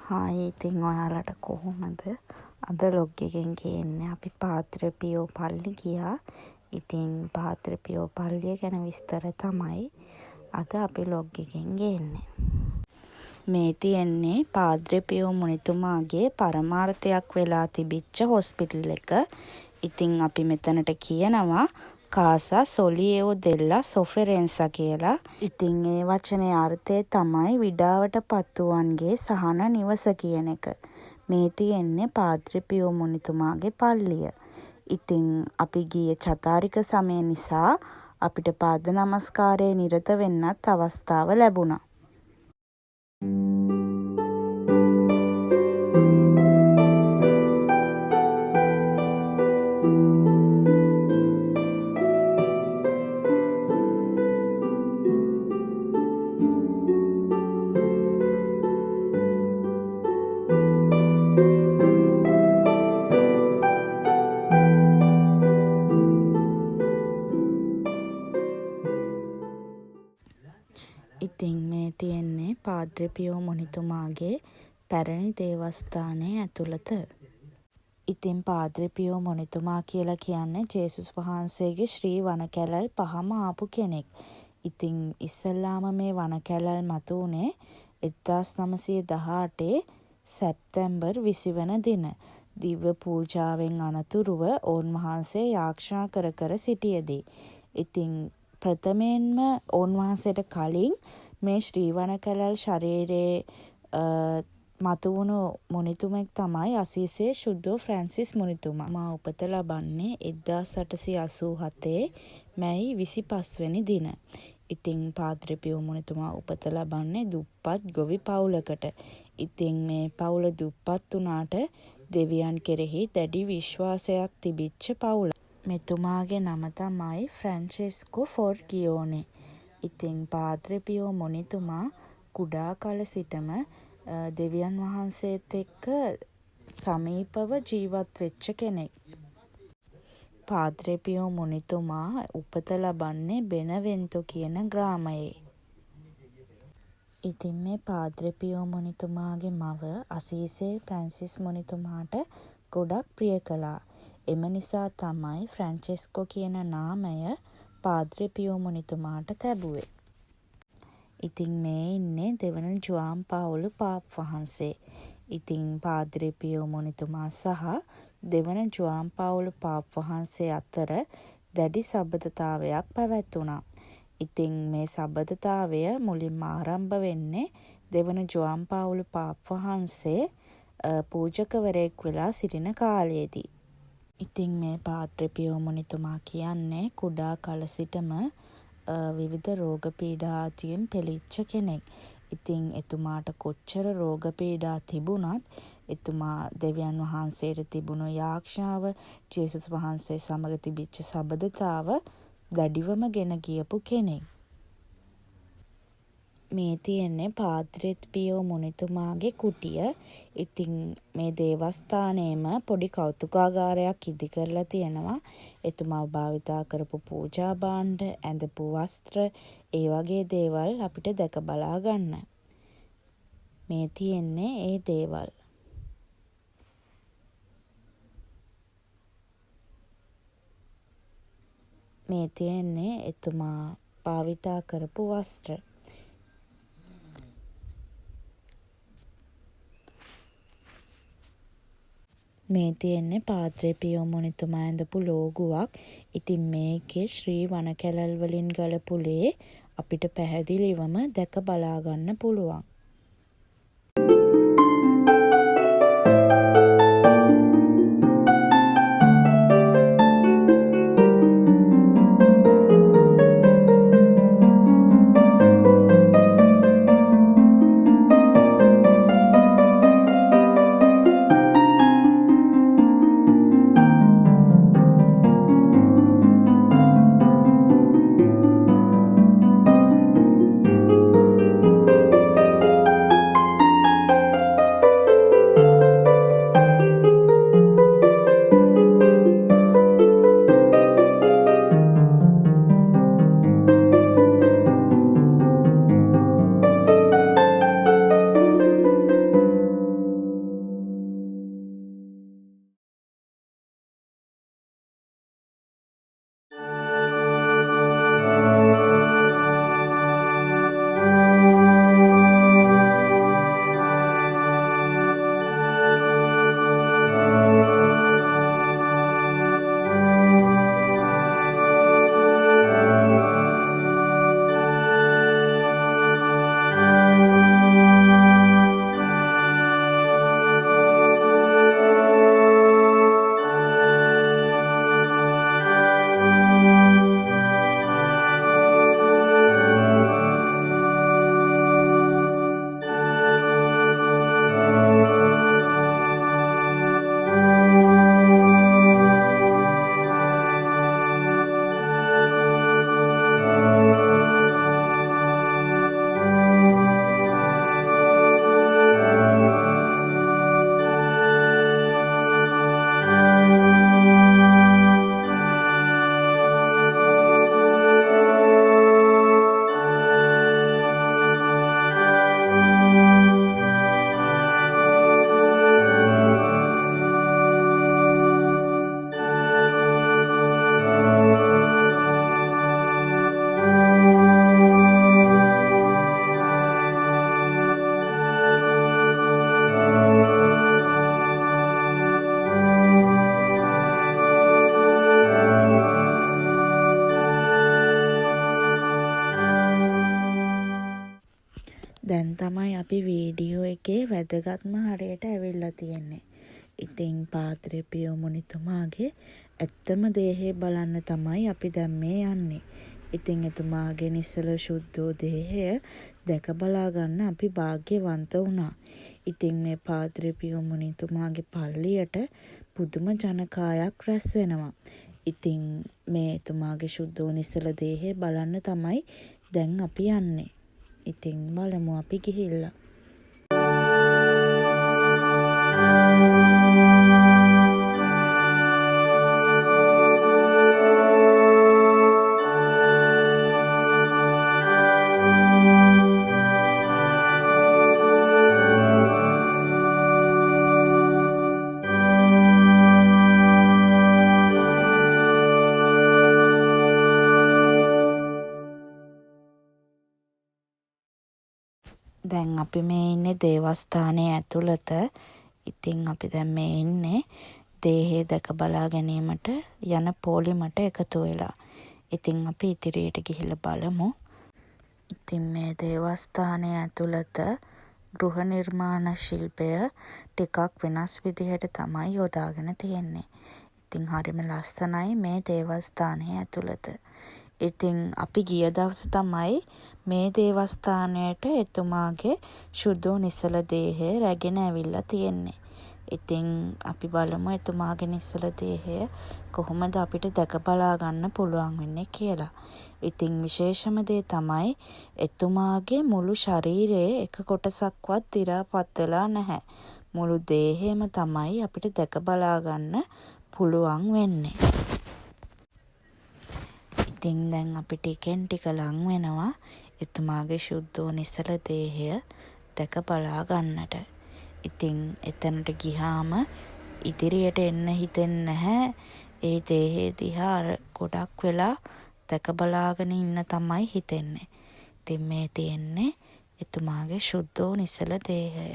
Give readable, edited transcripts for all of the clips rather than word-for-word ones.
Hi ඉතින් ඔයාලට කොහොමද? අද ලොග් එකෙන් කියන්නේ අපි පාත්‍ර පියෝ පල්ලි ගියා. ඉතින් පාත්‍ර පියෝ පල්ලිය ගැන විස්තර තමයි අද අපි ලොග් එකෙන් ගේන්නේ. මේ තියෙන්නේ පාද්‍රේ පියෝ මුනිතුමාගේ පරමාර්ථයක් වෙලා තිබිච්ච හොස්පිටල් එක. ඉතින් අපි මෙතනට කියනවා කාසා සොලියෝ දෙල්ලා සොෆෙරෙන්සා කියලා. ඉතින් ඒ වචනේ අර්ථය තමයි විඩාවට පත්වුවන්ගේ සහන නිවස කියන එක. මේ තියෙන්නේ පාද්‍රේ පියෝ මුනිතුමාගේ පල්ලිය. ඉතින් අපි ගියේ චතාරික සමය නිසා අපිට පාද නමස්කාරයේ නිරත වෙන්නත් අවස්ථාව ලැබුණා. ඉතින් මේ තියෙන්නේ පාද්‍රේ පියෝ මුනිතුමාගේ පැරණි දේවස්ථානයේ ඇතුළත. ඉතින් පාද්‍රේ පියෝ මුනිතුමා කියලා කියන්නේ ජේසුස් වහන්සේගේ ශ්‍රී වනකැලැල් පහම ආපු කෙනෙක්. ඉතින් ඉස්සෙල්ලාම මේ වනකැලැල් මතු වුණේ 1918 සැප්තැම්බර් 20 වන දින. දිව්‍ය පූජාවෙන් අනතුරුව උන්වහන්සේ යාච්ඤා කර සිටියේදී. ඉතින් ප්‍රථමයෙන්ම උන්වහන්සේට කලින් මේ ශ්‍රී වනකැලැල් ශරීරයේ මතුවුණු මුනිතුමෙක් තමයි අසීසේ ශුද්ධෝ ෆ්‍රැන්සිස් මුනිතුමා. මා උපත ලබන්නේ 1887 මැයි 25 වෙනි දින. ඉතින් පාද්‍රේ පියෝ මුනිතුමා උපත ලබන්නේ දුප්පත් ගොවි පවුලකට. ඉතින් මේ පවුල දුප්පත් වුණාට දෙවියන් කෙරෙහි දැඩි විශ්වාසයක් තිබිච්ච පවුල. මෙතුමාගේ නම තමයි ෆ්‍රැන්චෙස්කෝ ෆොර්ගියෝනේ. ඉතින් පාද්‍රේ පියෝ මුනිතුමා කුඩා කල සිටම දෙවියන් වහන්සේත් එක්ක සමීපව ජීවත් වෙච්ච කෙනෙක්. පාද්‍රේ පියෝ මුනිතුමා උපත ලබන්නේ බෙනවෙන්තෝ කියන ග්‍රාමයේ. ඉතින් මේ පාද්‍රේ පියෝ මුනිතුමාගේ මව අසීසේ ෆ්‍රැන්සිස් මුනිතුමාට ගොඩක් ප්‍රිය කළා. එම නිසා තමයි ෆ්‍රැන්චෙස්කෝ කියන නාමය පාද්‍රේ පියෝ මුනිතුමාට තැබුවේ. ඉතින් මේ ඉන්නේ දෙවන ජුවාන් පාවුලු පාප් වහන්සේ. ඉතින් පාද්‍රේ පියෝ මුනිතුමා සහ දෙවන ජුවාන් පාවුලු පාප් වහන්සේ අතර දැඩි සබඳතාවයක් පැවැතුණා. ඉතින් මේ සබඳතාවය මුලින්ම ආරම්භ වෙන්නේ දෙවන ජුවාන් පාවුලු පාප් වහන්සේ පූජකවරයෙක් වෙලා සිටින කාලයේදී. ඉතින් මේ පාද්‍රේ පියෝ මුනිතුමා කියන්නේ කුඩා කල සිටම විවිධ රෝග පීඩා ආදියෙන් පෙළෙච්ච කෙනෙක්. ඉතින් එතුමාට කොච්චර රෝග පීඩා තිබුණත් එතුමා දෙවියන් වහන්සේට තිබුණු යාච්ඤාව, ජේසුස් වහන්සේ සමග තිබිච්ච සබඳතාව දැඩිවම ගෙන ගියපු කෙනෙක්. මේ තියෙන්නේ පාද්‍රේ පියෝ මුනිතුමාගේ කුටිය. ඉතින් මේ දේවස්ථානයේම පොඩි කෞතුකාගාරයක් ඉදි කරලා තියෙනවා. එතුමා භාවිතා කරපු පූජා භාණ්ඩ, ඇඳපු වස්ත්‍ර, ඒ වගේ දේවල් අපිට දැක බලා ගන්න. මේ තියෙන්නේ ඒ දේවල්. මේ තියෙන්නේ එතුමා භාවිතා කරපු වස්ත්‍ර. මේ තියෙන්නේ පාද්‍රේ පියෝ මුනිතුමා ඇඳපු ලෝගුවක්. ඉතින් මේකේ ශ්‍රී වනකැලැල් වලින් ගලපු ලේ අපිට පැහැදිලිවම දැක බලා ගන්න පුළුවන්. අපි වීඩියෝ එකේ වැදගත්ම හරියට ඇවිල්ලා තියෙන්නේ. ඉතින් පාත්‍රය පියෝ මුනිතුමාගේ ඇත්තම දේහය බලන්න තමයි අපි දැන් මේ යන්නේ. ඉතින් එතුමාගේ නිසල සුද්ධෝ දේහය දැක බලා ගන්න අපි වාග්යවන්ත වුණා. ඉතින් මේ පාත්‍රය පියෝ මුනිතුමාගේ පල්ලියට පුදුම ජනකායක් රැස් වෙනවා. ඉතින් මේ එතුමාගේ සුද්ධෝ නිසල දේහය බලන්න තමයි දැන් අපි යන්නේ. ඉතින් බලමු අපි ගිහිල්ලා. දැන් අපි මේ ඉන්නේ දේවස්ථානයේ ඇතුළත. ඉතින් අපි දැන් මේ ඉන්නේ දේහය දැක බලා ගැනීමට යන පෝලිමට එකතු වෙලා. ඉතින් අපි ඉදිරියට ගිහිල්ලා බලමු. ඉතින් මේ දේවස්ථානයේ ඇතුළත ගෘහ නිර්මාණ ශිල්පය ටිකක් වෙනස් විදිහට තමයි යොදාගෙන තියෙන්නේ. ඉතින් හරිම ලස්සනයි මේ දේවස්ථානයේ ඇතුළත. ඉතින් අපි ගිය දවස තමයි මේ දේවස්ථානයට එතුමාගේ සුදු නිසල දේහය රැගෙන ඇවිල්ලා තියෙන්නේ. ඉතින් අපි බලමු එතුමාගේ නිසල දේහය කොහොමද අපිට දැක බලා ගන්න පුළුවන් වෙන්නේ කියලා. ඉතින් විශේෂම දේ තමයි එතුමාගේ මුළු ශරීරයේ එක කොටසක්වත් දිරාපත් වෙලා නැහැ. මුළු දේහයම තමයි අපිට දැක බලා ගන්න පුළුවන් වෙන්නේ. ඉතින් දැන් අපි ටිකෙන් ටික ලං වෙනවා එතුමාගේ සුද්ධෝ නිසල දේහය දැක බලා ගන්නට. ඉතින් එතනට ගිහාම ඉදිරියට එන්න හිතෙන්නේ නැහැ. ඒ දේහය දිහා ගොඩක් වෙලා දැක බලාගෙන ඉන්න තමයි හිතෙන්නේ. ඉතින් මේ තියෙන්නේ එතුමාගේ සුද්ධෝ නිසල දේහය.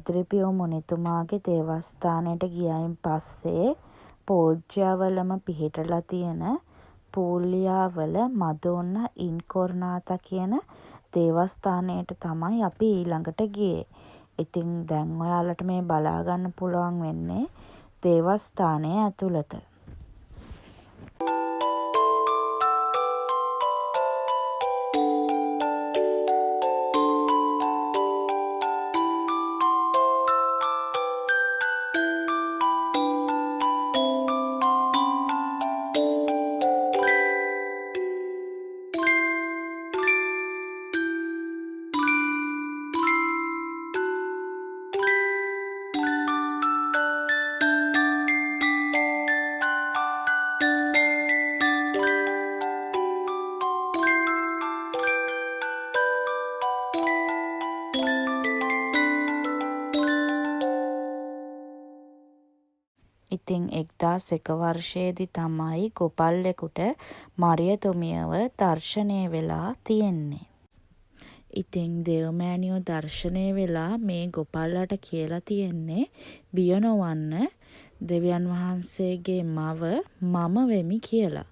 පාත්‍රපියෝ මුනිතුමාගේ දේවස්ථානයට ගියයින් පස්සේ පෝජ්‍යවලම පිහිටලා තියෙන පූලියාවල මදෝන්න ඉන්කොර්නාතා කියන දේවස්ථානයට තමයි අපි ඊළඟට ගියේ. ඉතින් දැන් ඔයාලට මේ බලා ගන්න පුළුවන් වෙන්නේ දේවස්ථානයේ ඇතුළත. ඉතින් 1001 වර්ෂයේදී තමයි ගොපල්ලෙකුට මරියතුමියව දර්ශනය වෙලා තියෙන්නේ. ඉතින් දේවමෑණියෝ දර්ශනය වෙලා මේ ගොපල්ලට කියලා තියෙන්නේ බිය නොවන්න දෙවියන් වහන්සේගේ මව මම වෙමි කියලා.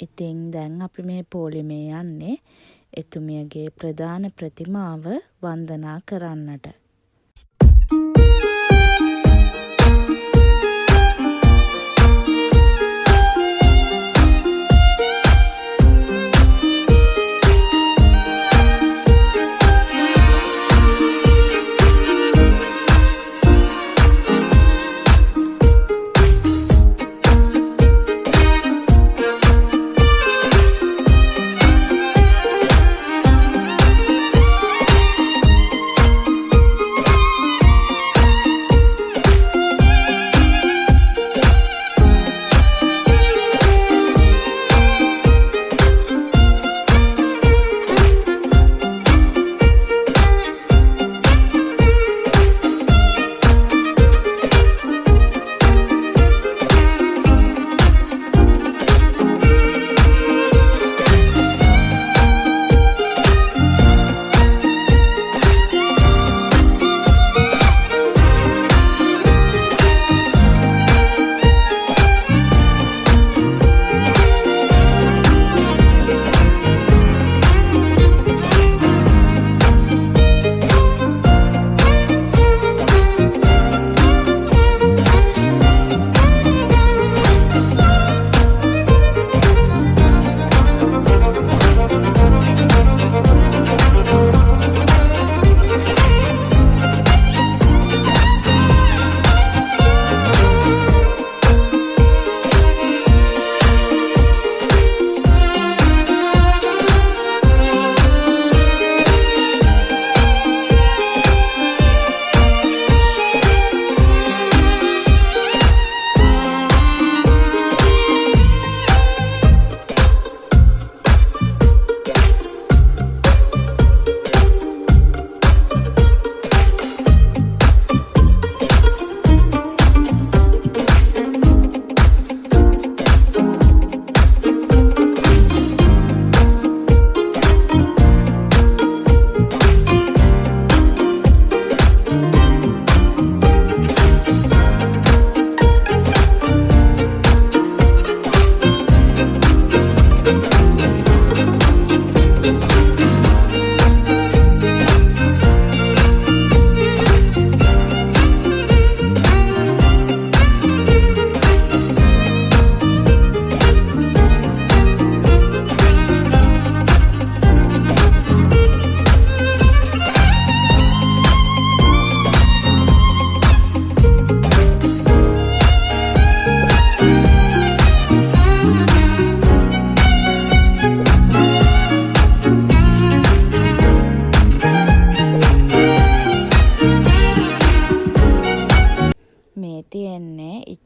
ඉතින් දැන් අපි මේ පෝලිමේ යන්නේ එතුමියගේ ප්‍රධාන ප්‍රතිමාව වන්දනා කරන්නට.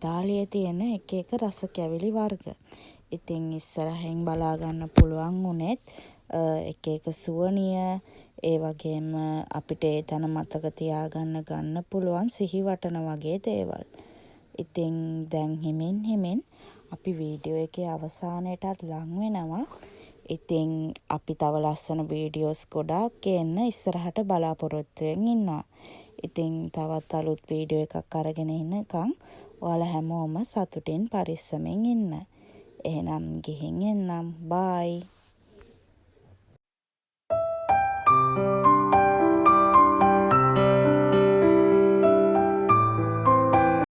ඉතාලියේ තියෙන එක එක රස කැවිලි වර්ග. ඉතින් ඉස්සරහින් බලා ගන්න පුළුවන් උනේත් එක එක සුවනිය ඒ වගේම අපිට ඒ තන මතක තියාගන්න ගන්න පුළුවන් සිහි වටන වගේ දේවල්. ඉතින් දැන් හිමින් අපි වීඩියෝ එකේ අවසානයටත් ලං වෙනවා. ඉතින් අපි තව ලස්සන වීඩියෝස් ගොඩාක් ගේන්න ඉස්සරහට බලාපොරොත්තුවෙන් ඉන්නවා. ඉතින් තවත් අලුත් වීඩියෝ එකක් අරගෙන එනකන් ඔයාලා හැමෝම සතුටින් පරිස්සමෙන් ඉන්න. එහෙනම් ගිහින් එන්නම්. බයි.